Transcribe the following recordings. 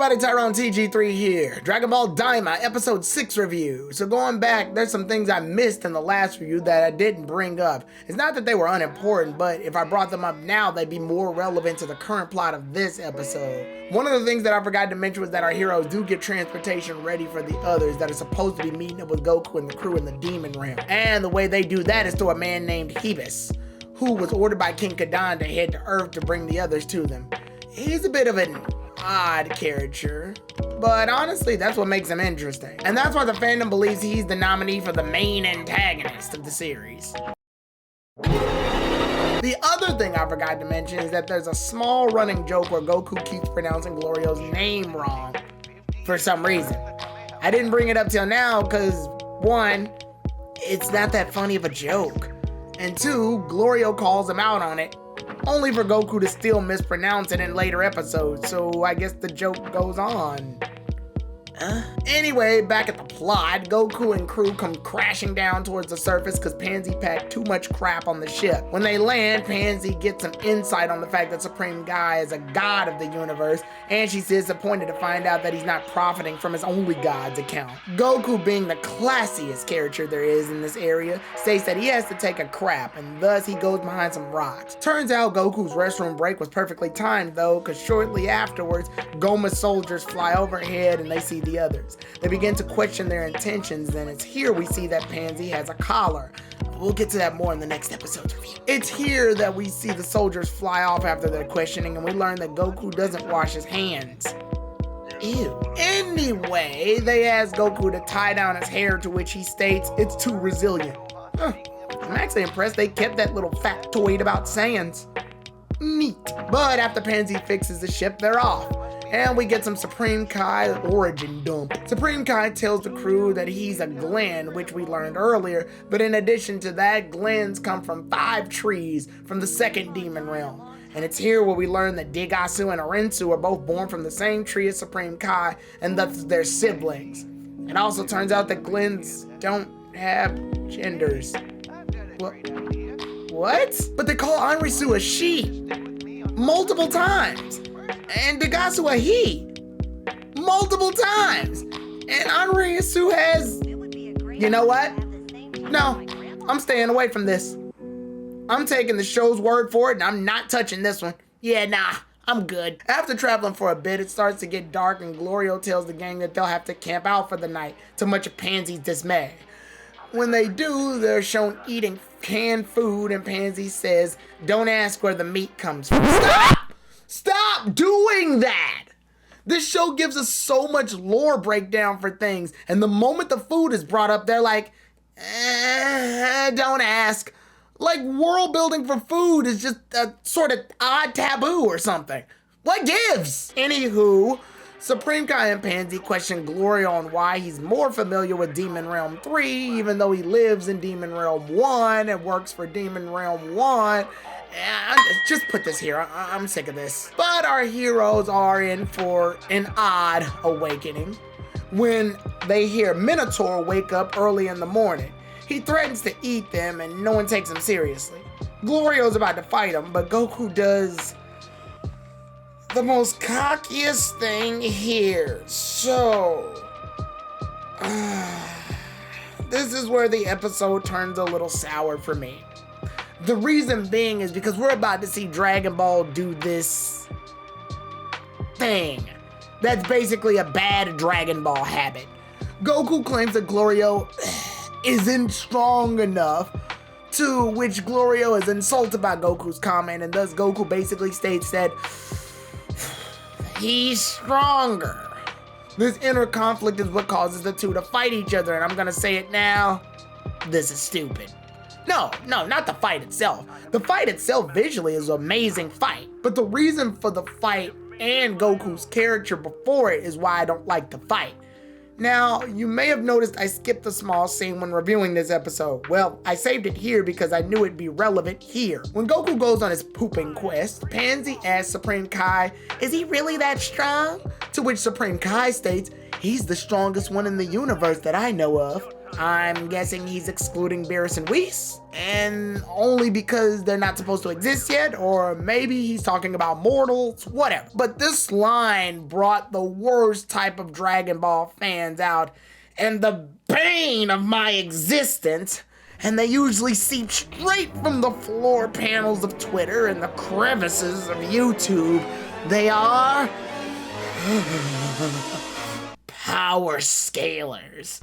everybody, Tyrone TG3 here. Dragon Ball Daima episode 6 review. So going back, there's some things I missed in the last review that I didn't bring up. It's not that they were unimportant, but if I brought them up now, they'd be more relevant to the current plot of this episode. One of the things that I forgot to mention was that our heroes do get transportation ready for the others that are supposed to be meeting up with Goku and the crew in the Demon Realm. And the way they do that is through a man named Hebus, who was ordered by King Kadan to head to Earth to bring the others to them. He's a bit of an odd character, but honestly that's what makes him interesting, and that's why the fandom believes he's the nominee for the main antagonist of the series. The other thing I forgot to mention is that there's a small running joke where Goku keeps pronouncing Glorio's name wrong for some reason. I didn't bring it up till now because, one, it's not that funny of a joke, and two, Glorio calls him out on it, only for Goku to still mispronounce it in later episodes, so I guess the joke goes on. Anyway, back at the plot, Goku and crew come crashing down towards the surface because Pansy packed too much crap on the ship. When they land, Pansy gets some insight on the fact that Supreme Guy is a god of the universe, and she's disappointed to find out that he's not profiting from his only god's account. Goku, being the classiest character there is in this area, states that he has to take a crap, and thus he goes behind some rocks. Turns out Goku's restroom break was perfectly timed though, because shortly afterwards, Goma's soldiers fly overhead and they see the others. They begin to question their intentions, and it's here we see that Pansy has a collar. We'll get to that more in the next episode's review. It's here that we see the soldiers fly off after their questioning, and we learn that Goku doesn't wash his hands. Ew. Anyway, they ask Goku to tie down his hair, to which he states it's too resilient. I'm actually impressed they kept that little factoid about Saiyans. Neat. But after Pansy fixes the ship, they're off. And we get some Supreme Kai origin dump. Supreme Kai tells the crew that he's a Glen, which we learned earlier, but in addition to that, Glens come from 5 trees from the second Demon Realm. And it's here where we learn that Degasu and Arensu are both born from the same tree as Supreme Kai, and thus they're siblings. It also turns out that Glens don't have genders. What? But they call Anrisu a she multiple times. And Degasu a he multiple times, and Anrisu has, you know what? No, I'm staying away from this. I'm taking the show's word for it, and I'm not touching this one. Yeah, nah, I'm good. After traveling for a bit, it starts to get dark, and Glorio tells the gang that they'll have to camp out for the night, to much of Pansy's dismay. When they do, they're shown eating canned food, and Pansy says, "Don't ask where the meat comes from." Stop doing that! This show gives us so much lore breakdown for things, and the moment the food is brought up, they're like, don't ask. Like, world building for food is just a sort of odd taboo or something. What gives? Anywho, Supreme Kai and Pansy question Glorio on why he's more familiar with Demon Realm 3, even though he lives in Demon Realm 1 and works for Demon Realm 1. Just put this here, I'm sick of this. But our heroes are in for an odd awakening when they hear Minotaur wake up early in the morning. He threatens to eat them and no one takes him seriously. Glorio's about to fight him, but Goku does the most cockiest thing here. So, this is where the episode turns a little sour for me. The reason being is because we're about to see Dragon Ball do this thing that's basically a bad Dragon Ball habit. Goku claims that Glorio isn't strong enough, to which Glorio is insulted by Goku's comment, and thus Goku basically states that he's stronger. This inner conflict is what causes the two to fight each other, and I'm gonna say it now, this is stupid. No, not the fight itself. The fight itself visually is an amazing fight, but the reason for the fight and Goku's character before it is why I don't like the fight. Now, you may have noticed I skipped a small scene when reviewing this episode. Well, I saved it here because I knew it'd be relevant here. When Goku goes on his pooping quest, Pansy asks Supreme Kai, is he really that strong? To which Supreme Kai states, he's the strongest one in the universe that I know of. I'm guessing he's excluding Beerus and Whis, and only because they're not supposed to exist yet, or maybe he's talking about mortals, whatever. But this line brought the worst type of Dragon Ball fans out, and the bane of my existence, and they usually seep straight from the floor panels of Twitter and the crevices of YouTube. They are power scalers.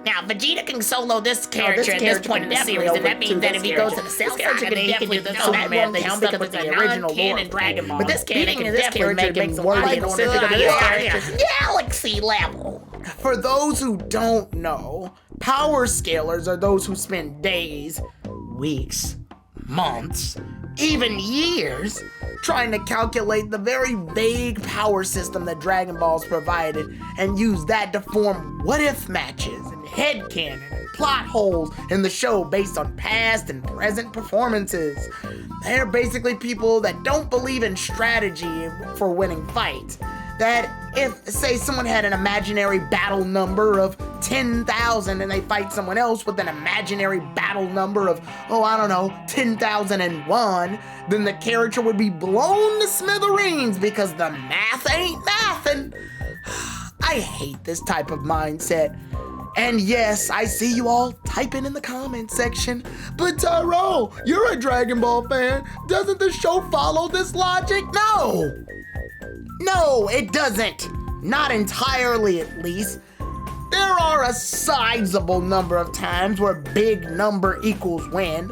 Now, Vegeta can solo this character at this point in the series, and that means that if he goes to the Cell Saga, then he can do the Superman thing because it's the original canon Dragon Ball. But this character can definitely make him worthy in order to go to this galaxy level. For those who don't know, power scalers are those who spend days, weeks, months, even years trying to calculate the very vague power system that Dragon Ball's provided and use that to form what-if matches and headcanon and plot holes in the show based on past and present performances. They're basically people that don't believe in strategy for winning fights. That if, say, someone had an imaginary battle number of 10,000 and they fight someone else with an imaginary battle number of, 10,001, then the character would be blown to smithereens because the math ain't mathin'. I hate this type of mindset. And yes, I see you all typing in the comment section, but Tyro, you're a Dragon Ball fan. Doesn't the show follow this logic? No, it doesn't. Not entirely, at least. There are a sizable number of times where big number equals win,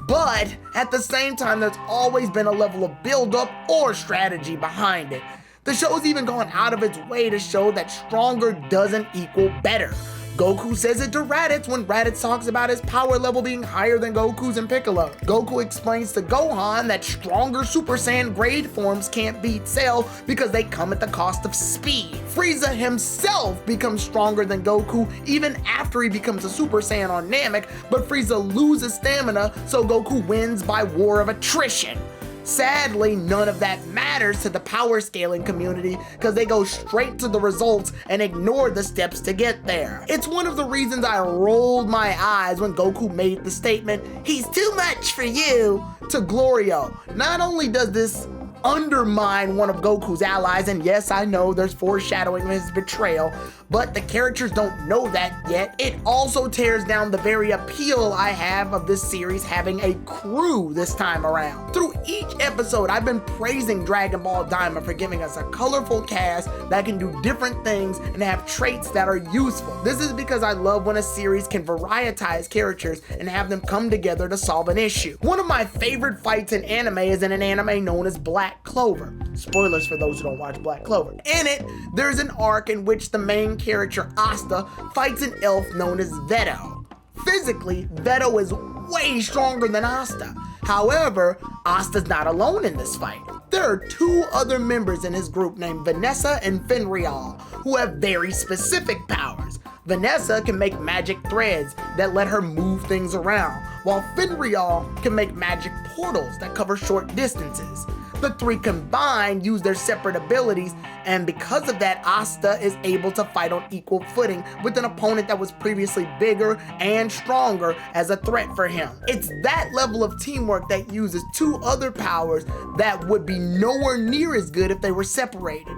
but at the same time, there's always been a level of build-up or strategy behind it. The show's even gone out of its way to show that stronger doesn't equal better. Goku says it to Raditz when Raditz talks about his power level being higher than Goku's and Piccolo. Goku explains to Gohan that stronger Super Saiyan grade forms can't beat Cell because they come at the cost of speed. Frieza himself becomes stronger than Goku even after he becomes a Super Saiyan on Namek, but Frieza loses stamina, so Goku wins by war of attrition. Sadly, none of that matters to the power scaling community because they go straight to the results and ignore the steps to get there. It's one of the reasons I rolled my eyes when Goku made the statement, "He's too much for you," to Glorio. Not only does this undermine one of Goku's allies, and yes, I know there's foreshadowing of his betrayal, but the characters don't know that yet. It also tears down the very appeal I have of this series having a crew this time around. Through each episode, I've been praising Dragon Ball Daima for giving us a colorful cast that can do different things and have traits that are useful. This is because I love when a series can varietize characters and have them come together to solve an issue. One of my favorite fights in anime is in an anime known as Black Clover. Spoilers for those who don't watch Black Clover. In it, there's an arc in which the main character Asta fights an elf known as Veto. Physically, Veto is way stronger than Asta. However, Asta's not alone in this fight. There are two other members in his group named Vanessa and Fenriel, who have very specific powers. Vanessa can make magic threads that let her move things around, while Fenriel can make magic portals that cover short distances. The three combined use their separate abilities, and because of that, Asta is able to fight on equal footing with an opponent that was previously bigger and stronger as a threat for him. It's that level of teamwork that uses two other powers that would be nowhere near as good if they were separated.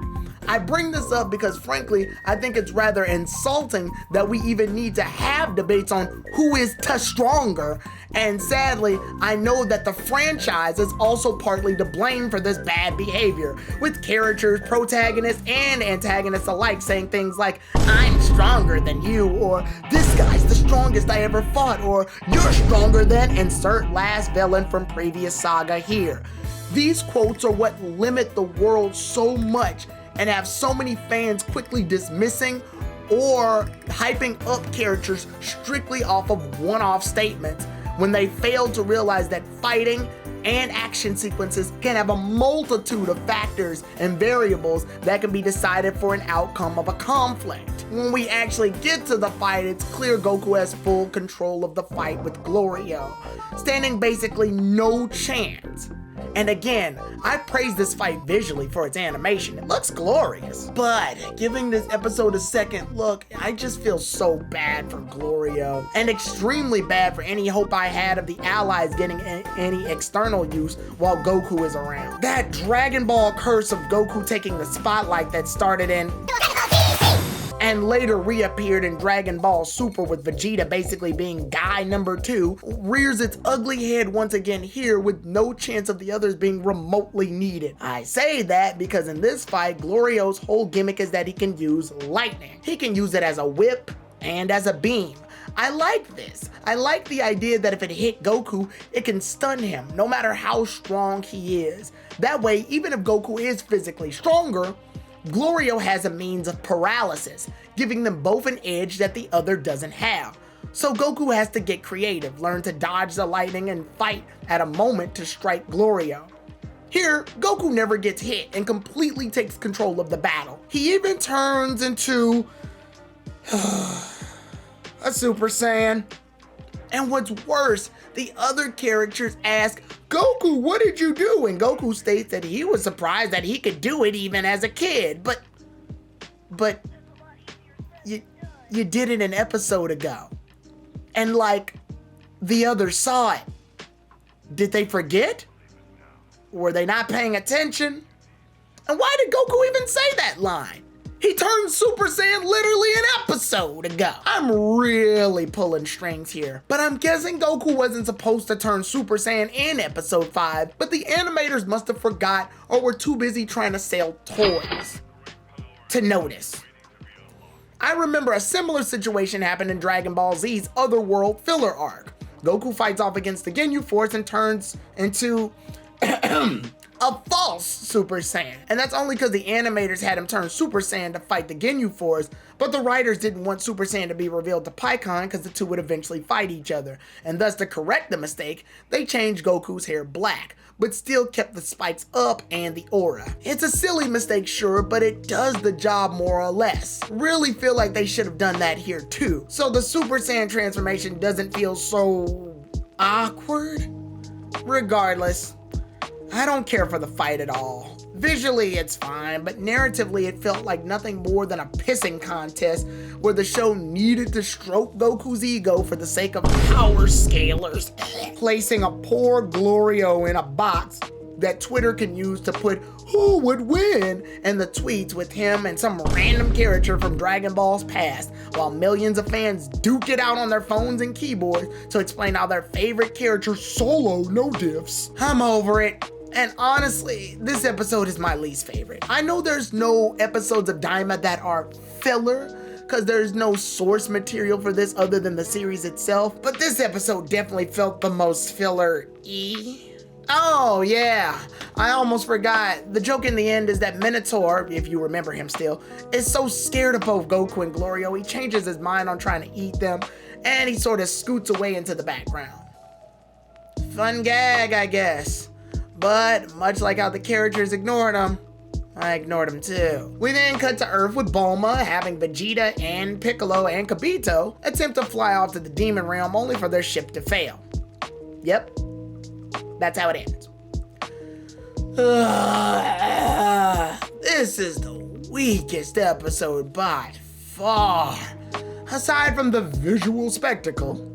I bring this up because frankly, I think it's rather insulting that we even need to have debates on who is stronger, and sadly, I know that the franchise is also partly to blame for this bad behavior, with characters, protagonists, and antagonists alike saying things like, "I'm stronger than you," or "This guy's the strongest I ever fought," or "You're stronger than," insert last villain from previous saga here. These quotes are what limit the world so much and have so many fans quickly dismissing or hyping up characters strictly off of one-off statements when they fail to realize that fighting and action sequences can have a multitude of factors and variables that can be decided for an outcome of a conflict. When we actually get to the fight, it's clear Goku has full control of the fight with Glorio, standing basically no chance. And again, I praise this fight visually for its animation. It looks glorious. But giving this episode a second look, I just feel so bad for Glorio. And extremely bad for any hope I had of the allies getting any external use while Goku is around. That Dragon Ball curse of Goku taking the spotlight that started in and later reappeared in Dragon Ball Super with Vegeta basically being guy number 2, rears its ugly head once again here with no chance of the others being remotely needed. I say that because in this fight, Glorio's whole gimmick is that he can use lightning. He can use it as a whip and as a beam. I like this. I like the idea that if it hit Goku, it can stun him no matter how strong he is. That way, even if Goku is physically stronger, Glorio has a means of paralysis, giving them both an edge that the other doesn't have. So Goku has to get creative, learn to dodge the lightning and fight at a moment to strike Glorio. Here, Goku never gets hit and completely takes control of the battle. He even turns into a Super Saiyan. And what's worse, the other characters ask, Goku, what did you do? And Goku states that he was surprised that he could do it even as a kid. But you did it an episode ago. And like, the others saw it. Did they forget? Were they not paying attention? And why did Goku even say that line? He turned Super Saiyan literally an episode ago. I'm really pulling strings here, but I'm guessing Goku wasn't supposed to turn Super Saiyan in episode 5, but the animators must have forgot or were too busy trying to sell toys to notice. I remember a similar situation happened in Dragon Ball Z's Otherworld filler arc. Goku fights off against the Ginyu Force and turns into a false Super Saiyan. And that's only because the animators had him turn Super Saiyan to fight the Ginyu Force, but the writers didn't want Super Saiyan to be revealed to Pikkon because the two would eventually fight each other. And thus, to correct the mistake, they changed Goku's hair black, but still kept the spikes up and the aura. It's a silly mistake, sure, but it does the job more or less. Really feel like they should have done that here too. So the Super Saiyan transformation doesn't feel so awkward. Regardless, I don't care for the fight at all. Visually, it's fine, but narratively, it felt like nothing more than a pissing contest where the show needed to stroke Goku's ego for the sake of power scalers, placing a poor Glorio in a box that Twitter can use to put who would win in the tweets with him and some random character from Dragon Ball's past, while millions of fans duke it out on their phones and keyboards to explain how their favorite character solo no diffs. I'm over it. And honestly, this episode is my least favorite. I know there's no episodes of Daima that are filler, because there's no source material for this other than the series itself, but this episode definitely felt the most filler-y. Oh yeah, I almost forgot. The joke in the end is that Minotaur, if you remember him still, is so scared of both Goku and Glorio, he changes his mind on trying to eat them, and he sort of scoots away into the background. Fun gag, I guess. But much like how the characters ignored him, I ignored him too. We then cut to Earth with Bulma having Vegeta and Piccolo and Kibito attempt to fly off to the Demon Realm only for their ship to fail. Yep, that's how it ends. This is the weakest episode by far. Aside from the visual spectacle,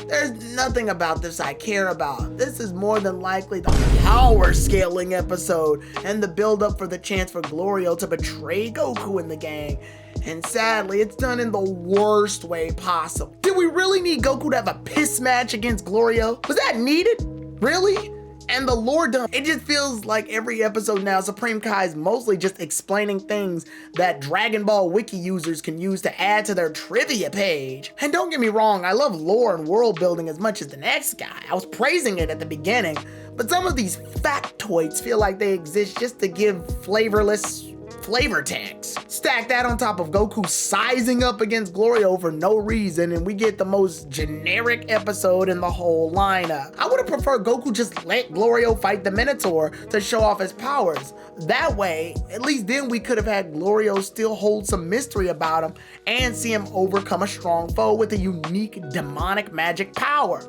there's nothing about this I care about. This is more than likely the power scaling episode and the build up for the chance for Glorio to betray Goku and the gang. And sadly, it's done in the worst way possible. Did we really need Goku to have a piss match against Glorio? Was that needed? Really? And the lore dump, it just feels like every episode now, Supreme Kai is mostly just explaining things that Dragon Ball Wiki users can use to add to their trivia page. And don't get me wrong, I love lore and world building as much as the next guy. I was praising it at the beginning, but some of these factoids feel like they exist just to give flavorless flavor tags. Stack that on top of Goku sizing up against Glorio for no reason, and we get the most generic episode in the whole lineup. I would have preferred Goku just let Glorio fight the Minotaur to show off his powers. That way, at least then we could have had Glorio still hold some mystery about him and see him overcome a strong foe with a unique demonic magic power.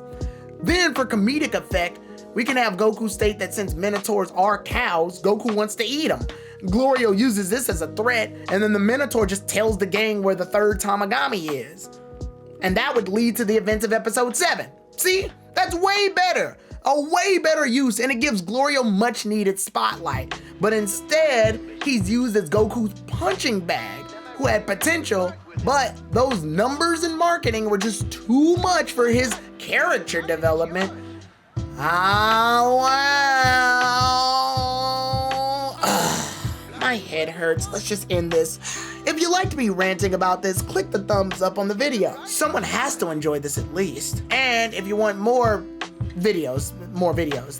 Then for comedic effect, We can have Goku state that since Minotaurs are cows, Goku wants to eat them. Glorio uses this as a threat, and then the Minotaur just tells the gang where the third Tamagami is. And that would lead to the events of episode 7. See? That's way better. A way better use, and it gives Glorio much needed spotlight. But instead, he's used as Goku's punching bag, who had potential, but those numbers and marketing were just too much for his character development. My head hurts. Let's just end this. If you liked me ranting about this, click the thumbs up on the video. Someone has to enjoy this at least. And if you want more videos,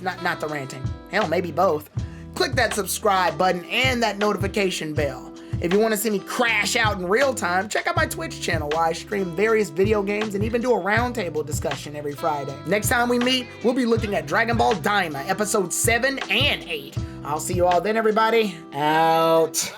not the ranting. Hell, maybe both. Click that subscribe button and that notification bell. If you want to see me crash out in real time, check out my Twitch channel where I stream various video games and even do a roundtable discussion every Friday. Next time we meet, we'll be looking at Dragon Ball Daima, episodes 7 and 8. I'll see you all then, everybody. Out.